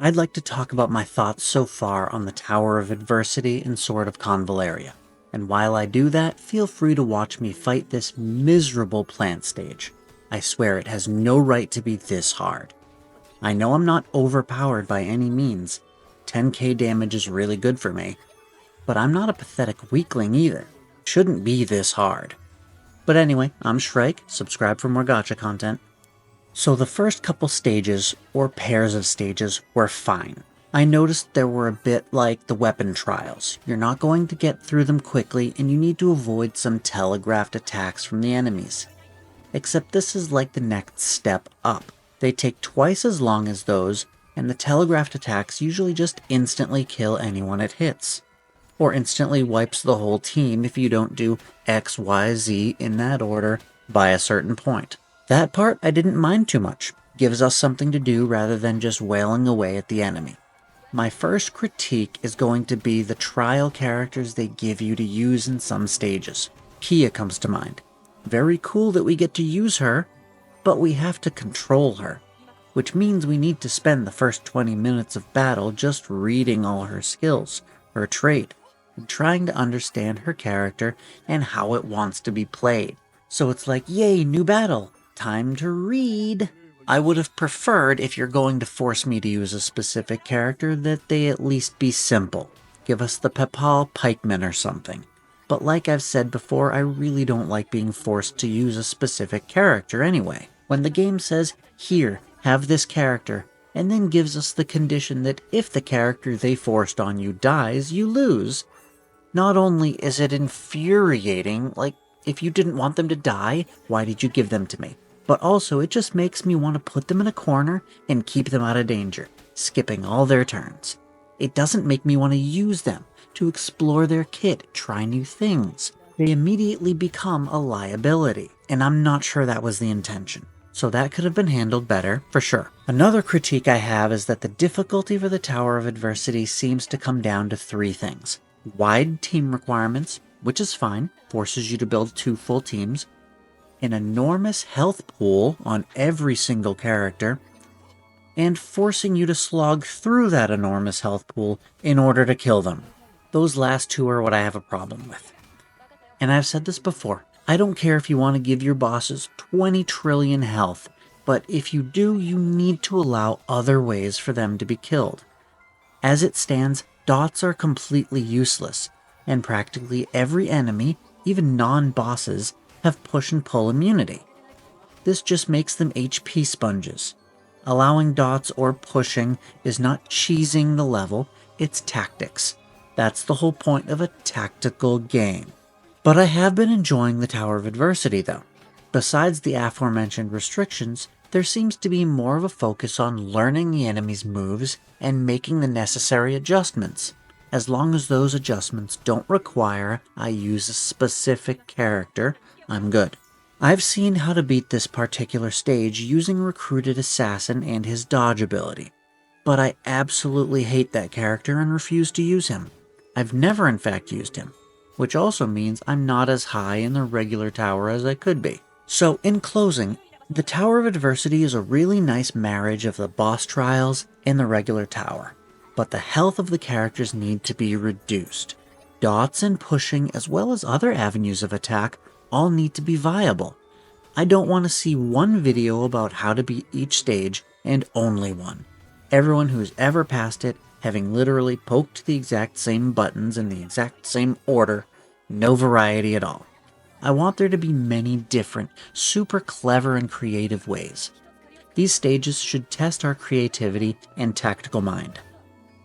I'd like to talk about my thoughts so far on the Tower of Adversity in Sword of Convallaria. And while I do that, feel free to watch me fight this miserable plant stage. I swear it has no right to be this hard. I know I'm not overpowered by any means. 10k damage is really good for me. But I'm not a pathetic weakling either. Shouldn't be this hard. But anyway, I'm Shrike, subscribe for more gacha content. So the first couple stages, or pairs of stages, were fine. I noticed there were a bit like the weapon trials. You're not going to get through them quickly, and you need to avoid some telegraphed attacks from the enemies. Except this is like the next step up. They take twice as long as those, and the telegraphed attacks usually just instantly kill anyone it hits. Or instantly wipes the whole team if you don't do X, Y, Z in that order by a certain point. That part I didn't mind too much. Gives us something to do rather than just wailing away at the enemy. My first critique is going to be the trial characters they give you to use in some stages. Kia comes to mind. Very cool that we get to use her, but we have to control her, which means we need to spend the first 20 minutes of battle just reading all her skills, her trait, and trying to understand her character and how it wants to be played. So it's like, yay, new battle! Time to read. I would have preferred, if you're going to force me to use a specific character, that they at least be simple. Give us the Pepal pikemen or something. But like I've said before, I really don't like being forced to use a specific character anyway. When the game says, here, have this character, and then gives us the condition that if the character they forced on you dies, you lose. Not only is it infuriating, like, if you didn't want them to die, why did you give them to me? But also, it just makes me want to put them in a corner and keep them out of danger, skipping all their turns. It doesn't make me want to use them, to explore their kit, try new things. They immediately become a liability, and I'm not sure that was the intention. So that could have been handled better, for sure. Another critique I have is that the difficulty for the Tower of Adversity seems to come down to three things. Wide team requirements, which is fine, forces you to build 2 full teams, an enormous health pool on every single character, and forcing you to slog through that enormous health pool in order to kill them. Those last two are what I have a problem with. And I've said this before, I don't care if you want to give your bosses 20 trillion health, but if you do, you need to allow other ways for them to be killed. As it stands, dots are completely useless, and practically every enemy, even non-bosses, have push and pull immunity. This just makes them HP sponges. Allowing dots or pushing is not cheesing the level, it's tactics. That's the whole point of a tactical game. But I have been enjoying the Tower of Adversity though. Besides the aforementioned restrictions, there seems to be more of a focus on learning the enemy's moves and making the necessary adjustments. As long as those adjustments don't require I use a specific character, I'm good. I've seen how to beat this particular stage using Recruited Assassin and his dodge ability, but I absolutely hate that character and refuse to use him. I've never in fact used him, which also means I'm not as high in the regular tower as I could be. So in closing, the Tower of Adversity is a really nice marriage of the boss trials and the regular tower, but the health of the characters need to be reduced. Dots and pushing as well as other avenues of attack all need to be viable. I don't want to see one video about how to beat each stage and only one. Everyone who's ever passed it having literally poked the exact same buttons in the exact same order, no variety at all. I want there to be many different, super clever and creative ways. These stages should test our creativity and tactical mind.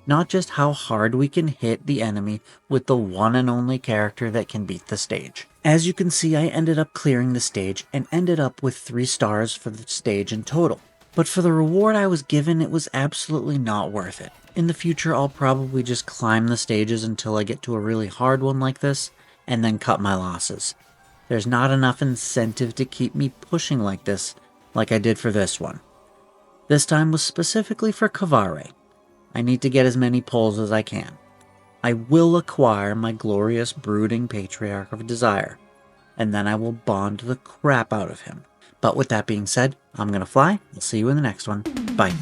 Not just how hard we can hit the enemy with the one and only character that can beat the stage. As you can see, I ended up clearing the stage and ended up with 3 stars for the stage in total. But for the reward I was given, it was absolutely not worth it. In the future, I'll probably just climb the stages until I get to a really hard one like this, and then cut my losses. There's not enough incentive to keep me pushing like this, like I did for this one. This time was specifically for Convallaria. I need to get as many pulls as I can. I will acquire my glorious brooding patriarch of desire, and then I will bond the crap out of him. But with that being said, I'm gonna fly. I'll see you in the next one. Bye.